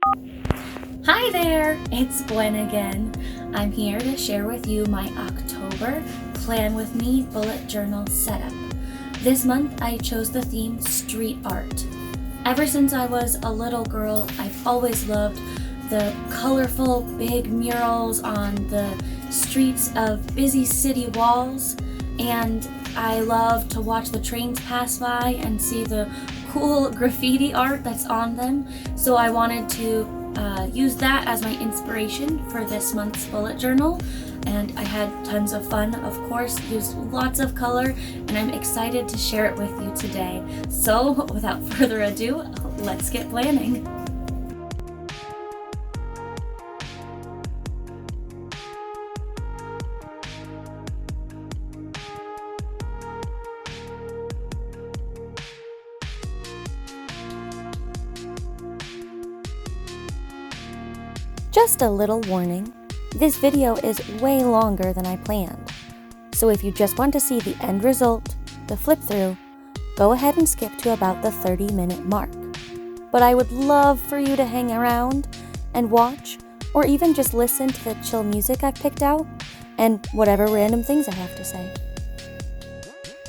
Hi there, it's Gwen again. I'm here to share with you my October Plan With Me bullet journal setup. This month I chose the theme street art. Ever since I was a little girl, I've always loved the colorful big murals on the streets of busy city walls, and I love to watch the trains pass by and see the cool graffiti art that's on them. So I wanted to use that as my inspiration for this month's bullet journal, and I had tons of fun, of course, used lots of color, and I'm excited to share it with you today. So without further ado, let's get planning. Just a little warning, this video is way longer than I planned. So if you just want to see the end result, the flip through, go ahead and skip to about the 30-minute mark. But I would love for you to hang around and watch, or even just listen to the chill music I've picked out, and whatever random things I have to say.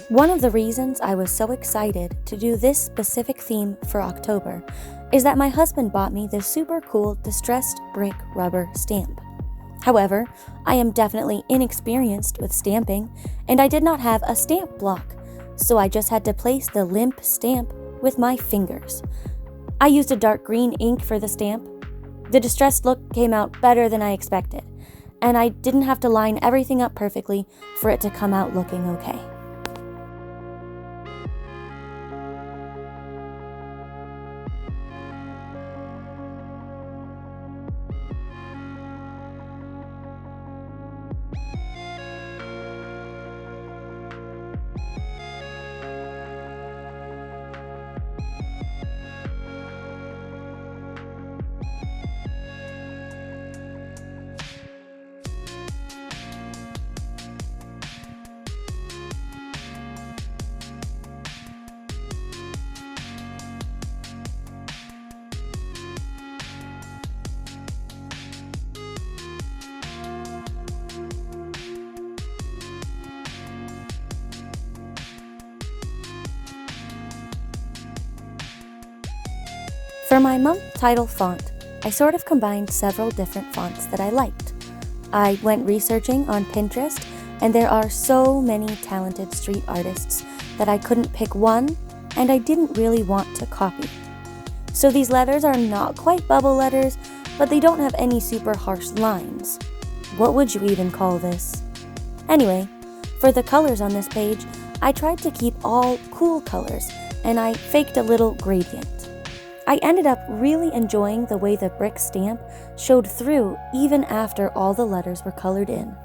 One of the reasons I was so excited to do this specific theme for October is that my husband bought me this super cool distressed brick rubber stamp. However, I am definitely inexperienced with stamping, and I did not have a stamp block, so I just had to place the limp stamp with my fingers. I used a dark green ink for the stamp. The distressed look came out better than I expected, and I didn't have to line everything up perfectly for it to come out looking okay. For my month title font, I sort of combined several different fonts that I liked. I went researching on Pinterest, and there are so many talented street artists that I couldn't pick one, and I didn't really want to copy. So these letters are not quite bubble letters, but they don't have any super harsh lines. What would you even call this? Anyway, for the colors on this page, I tried to keep all cool colors, and I faked a little gradient. I ended up really enjoying the way the brick stamp showed through even after all the letters were colored in.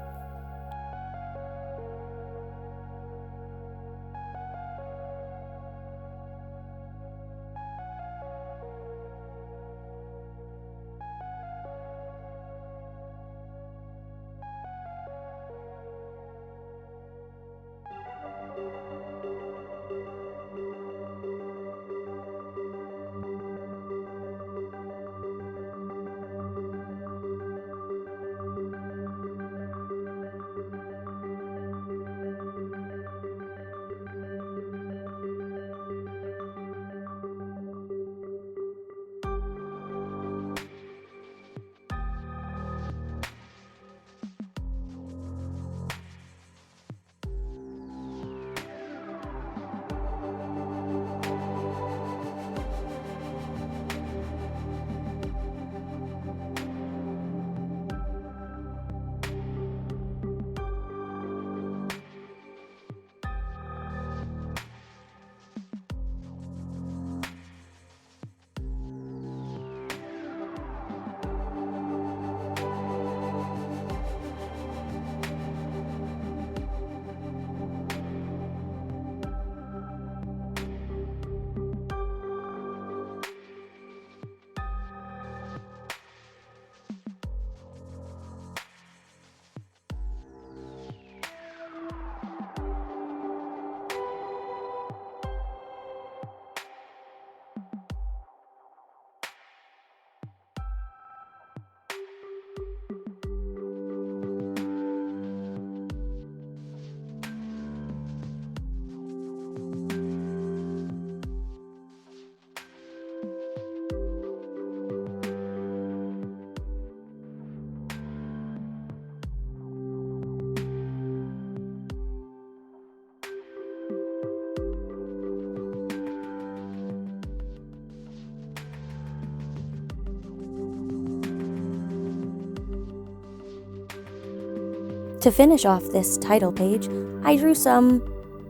To finish off this title page, I drew some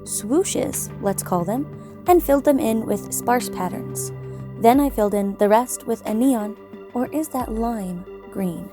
swooshes, let's call them, and filled them in with sparse patterns. Then I filled in the rest with a neon, or is that lime, green.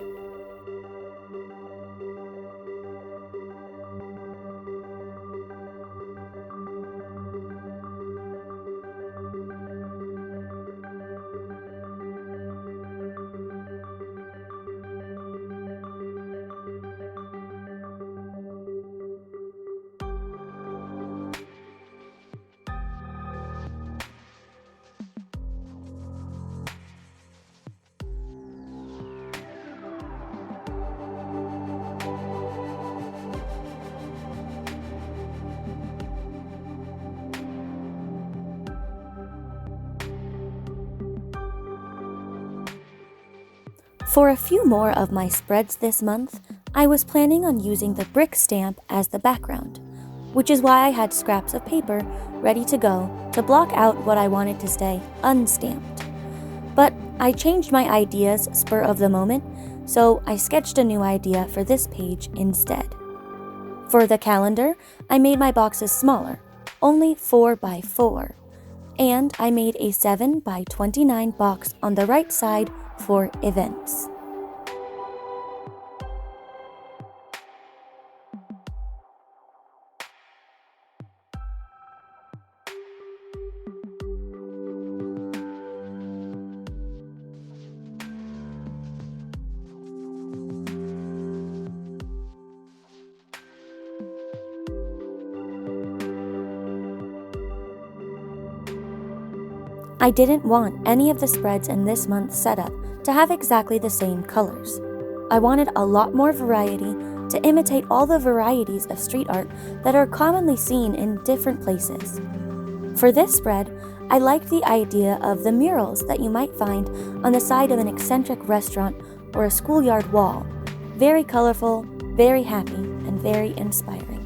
For a few more of my spreads this month, I was planning on using the brick stamp as the background, which is why I had scraps of paper ready to go to block out what I wanted to stay unstamped. But I changed my ideas spur of the moment, so I sketched a new idea for this page instead. For the calendar, I made my boxes smaller, only 4 by 4, and I made a 7 by 29 box on the right side for events. I didn't want any of the spreads in this month's setup to have exactly the same colors. I wanted a lot more variety to imitate all the varieties of street art that are commonly seen in different places. For this spread, I liked the idea of the murals that you might find on the side of an eccentric restaurant or a schoolyard wall. Very colorful, very happy, and very inspiring.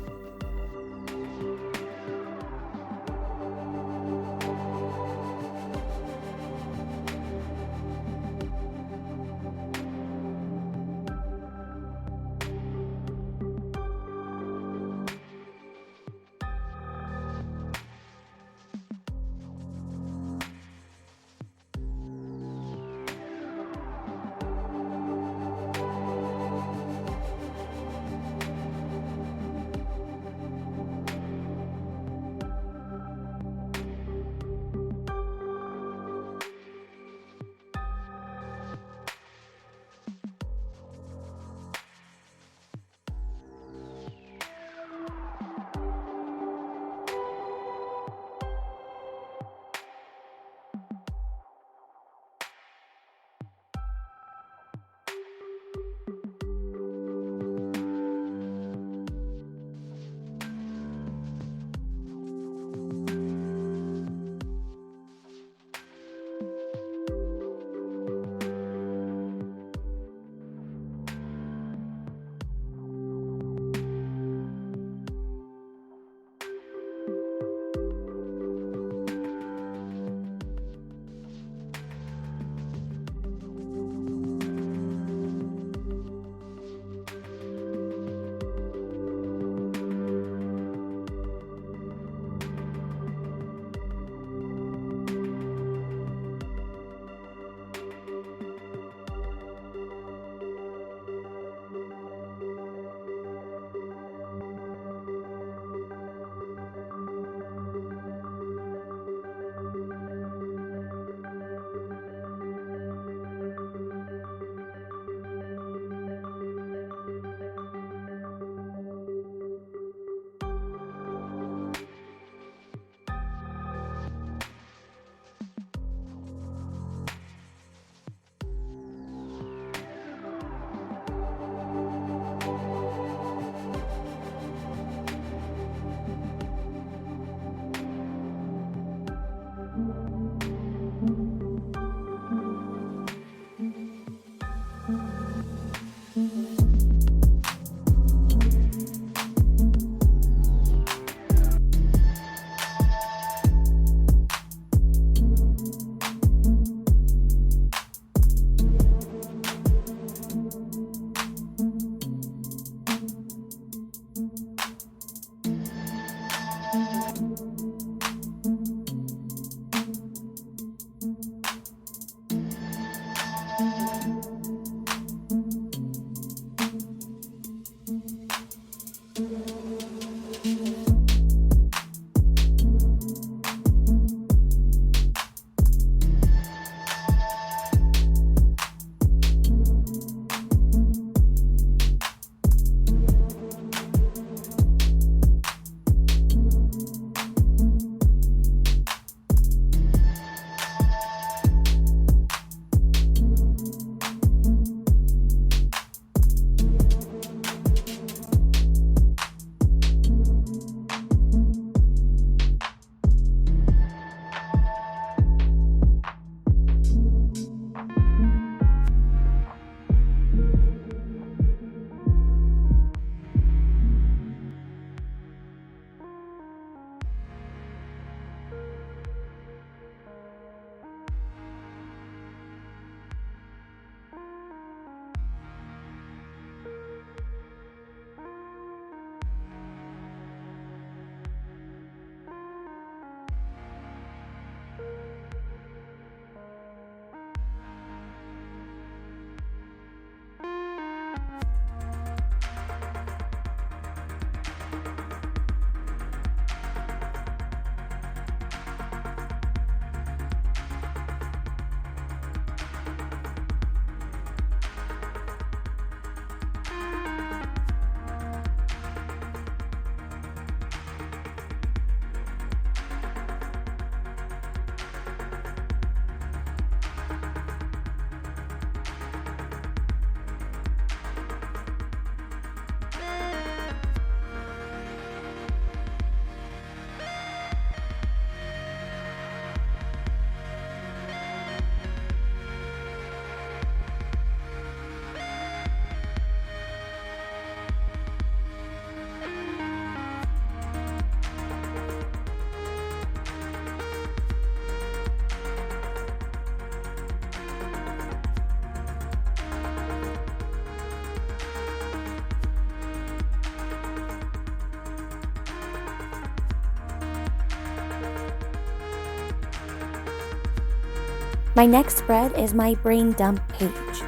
My next spread is my brain dump page.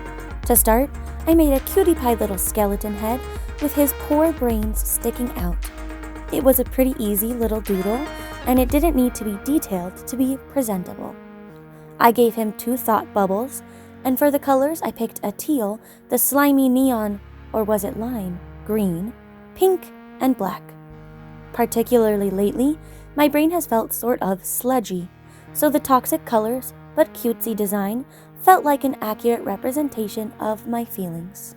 To start, I made a cutie pie little skeleton head with his poor brains sticking out. It was a pretty easy little doodle, and it didn't need to be detailed to be presentable. I gave him 2 thought bubbles, and for the colors I picked a teal, the slimy neon, or was it lime, green, pink, and black. Particularly lately, my brain has felt sort of sludgy, so the toxic colors but cutesy design felt like an accurate representation of my feelings.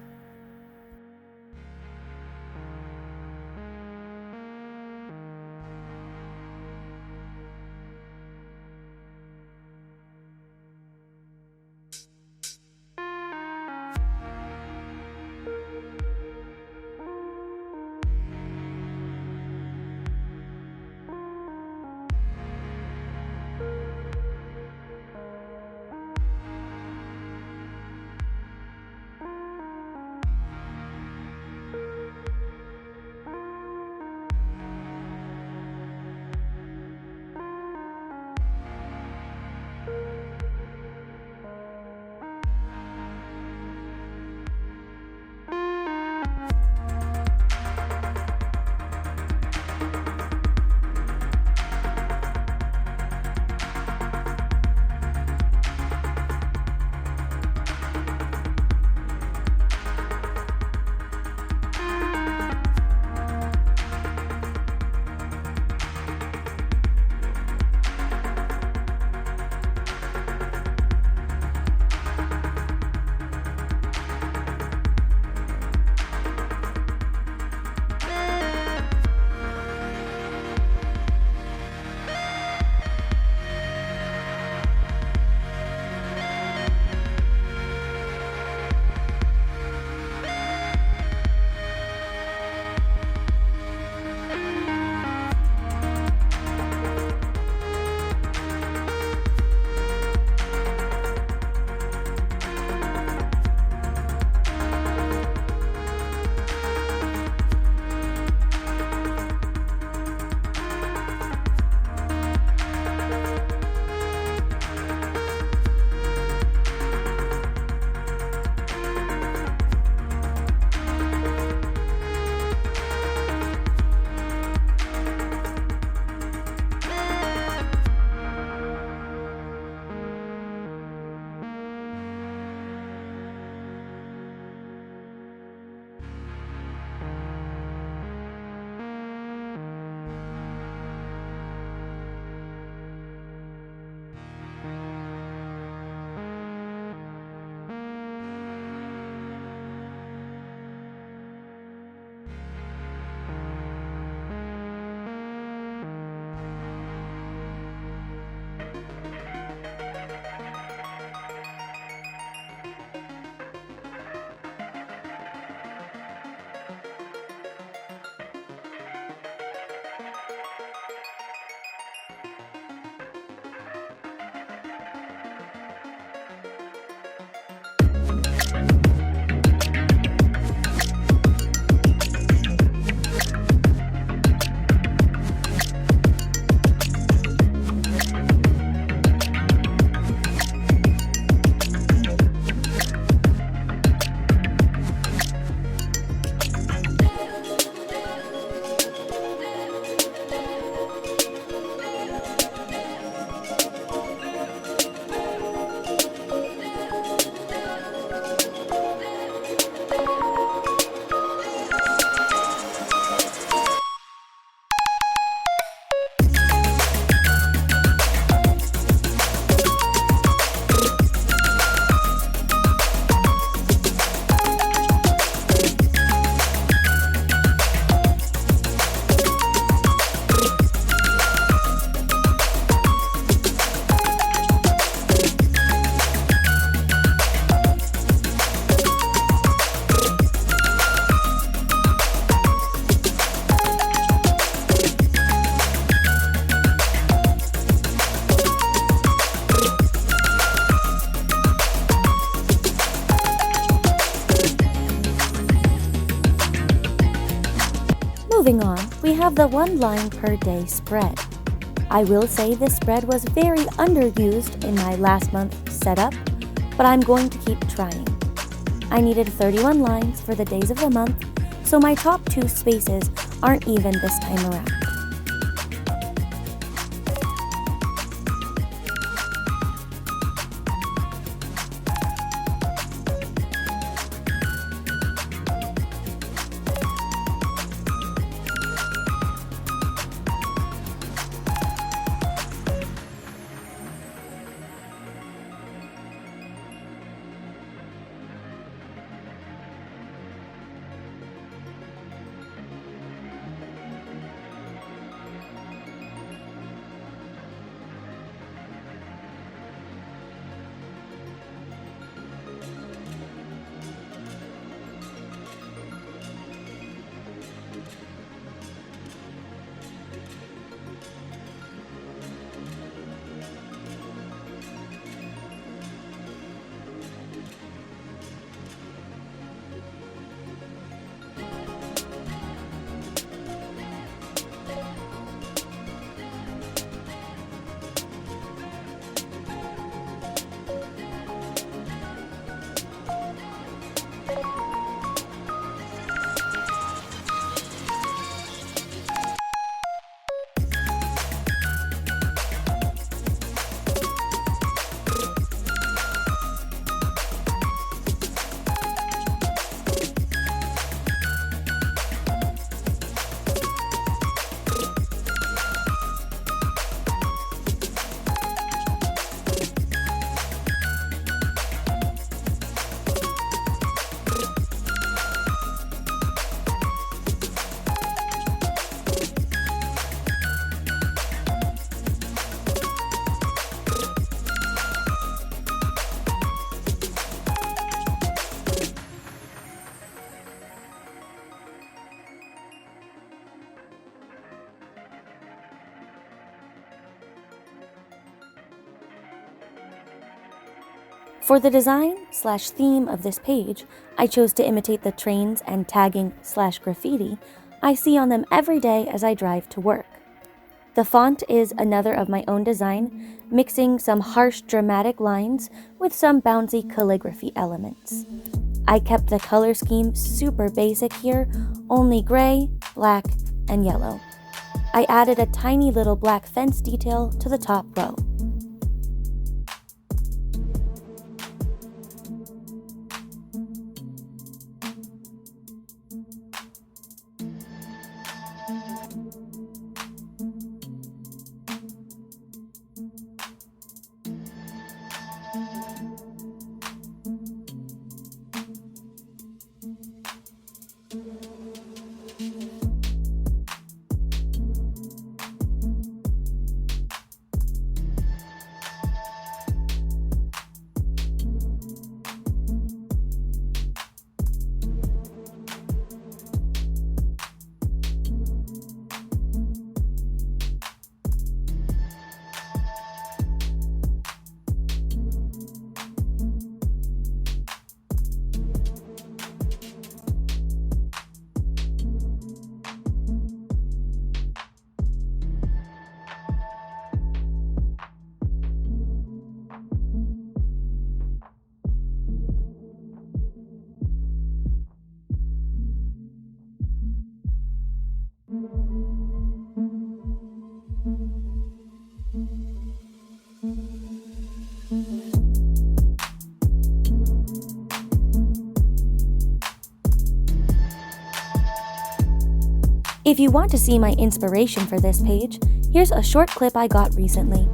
Moving on, we have the 1 line per day spread. I will say this spread was very underused in my last month's set up, but I'm going to keep trying. I needed 31 lines for the days of the month, so my top 2 spaces aren't even this time around. For the design/theme of this page, I chose to imitate the trains and tagging/graffiti I see on them every day as I drive to work. The font is another of my own design, mixing some harsh dramatic lines with some bouncy calligraphy elements. I kept the color scheme super basic here, only gray, black, and yellow. I added a tiny little black fence detail to the top row. If you want to see my inspiration for this page, here's a short clip I got recently.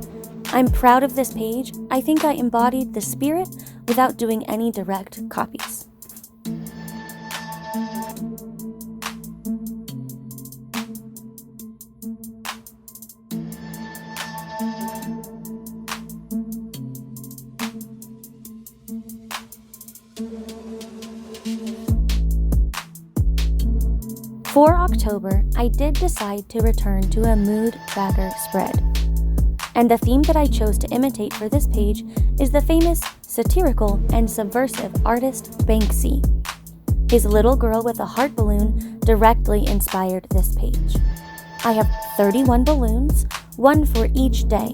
I'm proud of this page. I think I embodied the spirit without doing any direct copies. For October, I did decide to return to a mood tracker spread. And the theme that I chose to imitate for this page is the famous satirical and subversive artist Banksy. His little girl with a heart balloon directly inspired this page. I have 31 balloons, one for each day,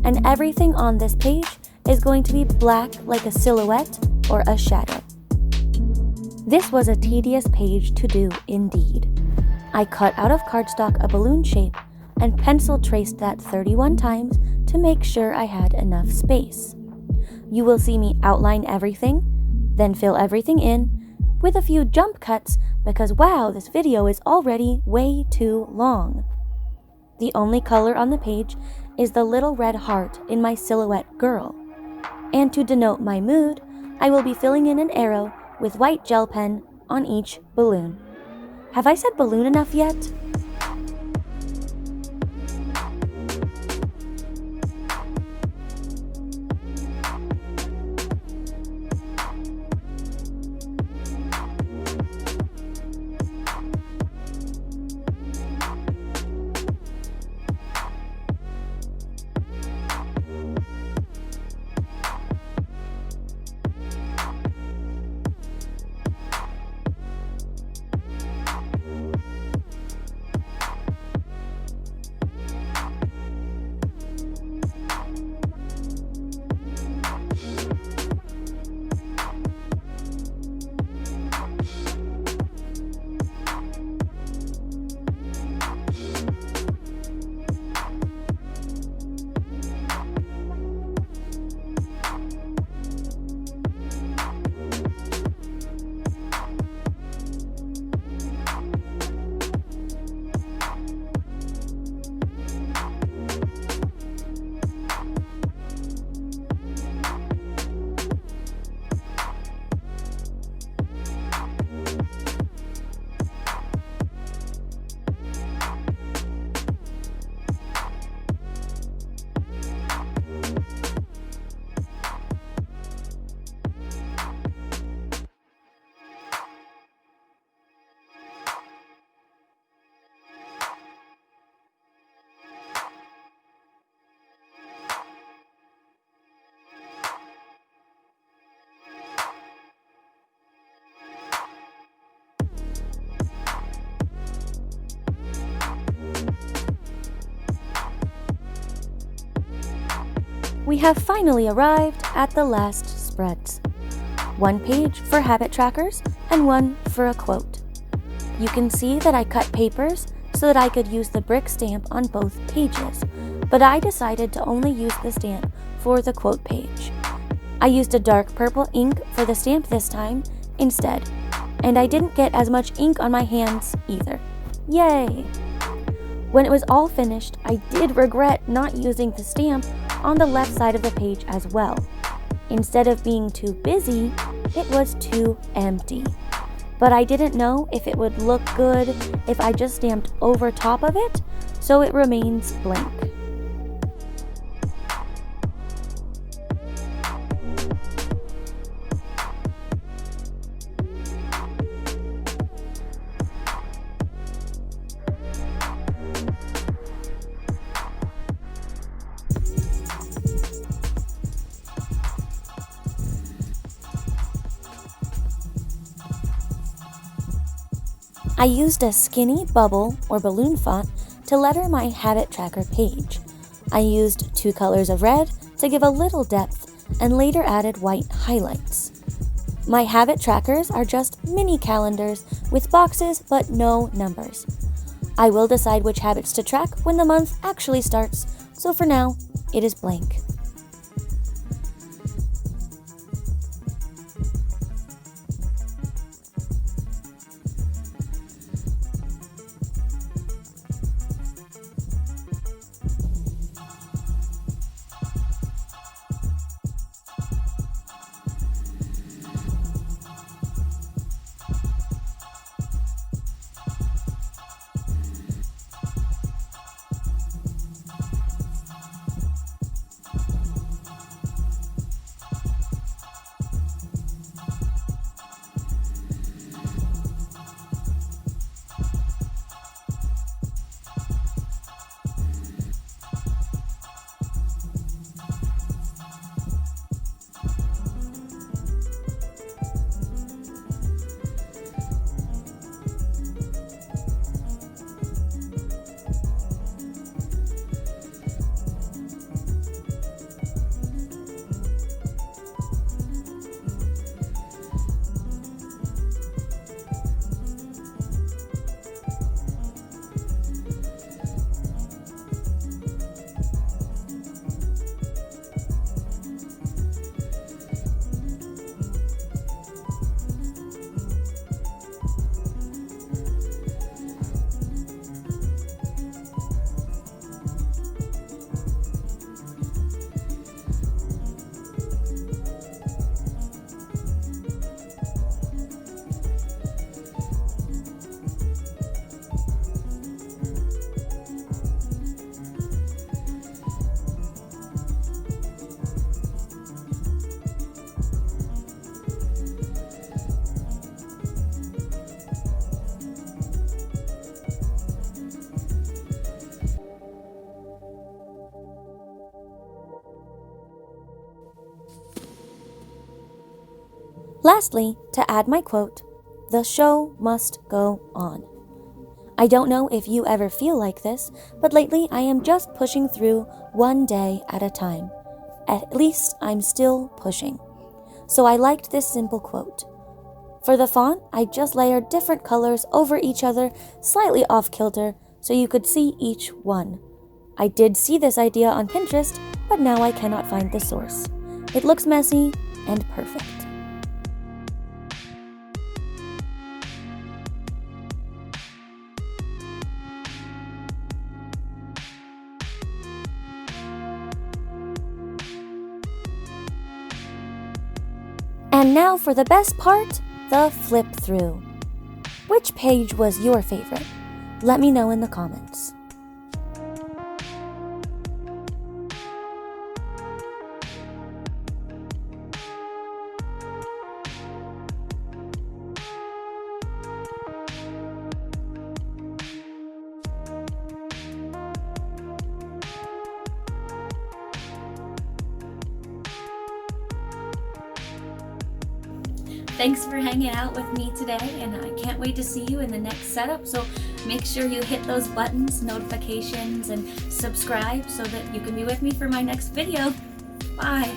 and everything on this page is going to be black like a silhouette or a shadow. This was a tedious page to do indeed. I cut out of cardstock a balloon shape and pencil traced that 31 times to make sure I had enough space. You will see me outline everything, then fill everything in, with a few jump cuts because wow, this video is already way too long. The only color on the page is the little red heart in my silhouette girl. And to denote my mood, I will be filling in an arrow with white gel pen on each balloon. Have I said balloon enough yet? We have finally arrived at the last spreads. One page for habit trackers and one for a quote. You can see that I cut papers so that I could use the brick stamp on both pages, but I decided to only use the stamp for the quote page. I used a dark purple ink for the stamp this time instead, and I didn't get as much ink on my hands either. Yay! When it was all finished, I did regret not using the stamp on the left side of the page as well. Instead of being too busy, it was too empty. But I didn't know if it would look good if I just stamped over top of it, so it remains blank. I used a skinny bubble or balloon font to letter my habit tracker page. I used 2 colors of red to give a little depth and later added white highlights. My habit trackers are just mini calendars with boxes but no numbers. I will decide which habits to track when the month actually starts, so for now, it is blank. Lastly, to add my quote, the show must go on. I don't know if you ever feel like this, but lately I am just pushing through one day at a time. At least I'm still pushing. So I liked this simple quote. For the font, I just layered different colors over each other, slightly off kilter, so you could see each one. I did see this idea on Pinterest, but now I cannot find the source. It looks messy and perfect. And now for the best part, the flip through. Which page was your favorite? Let me know in the comments. Thanks for hanging out with me today, and I can't wait to see you in the next setup, so make sure you hit those buttons, notifications, and subscribe so that you can be with me for my next video. Bye!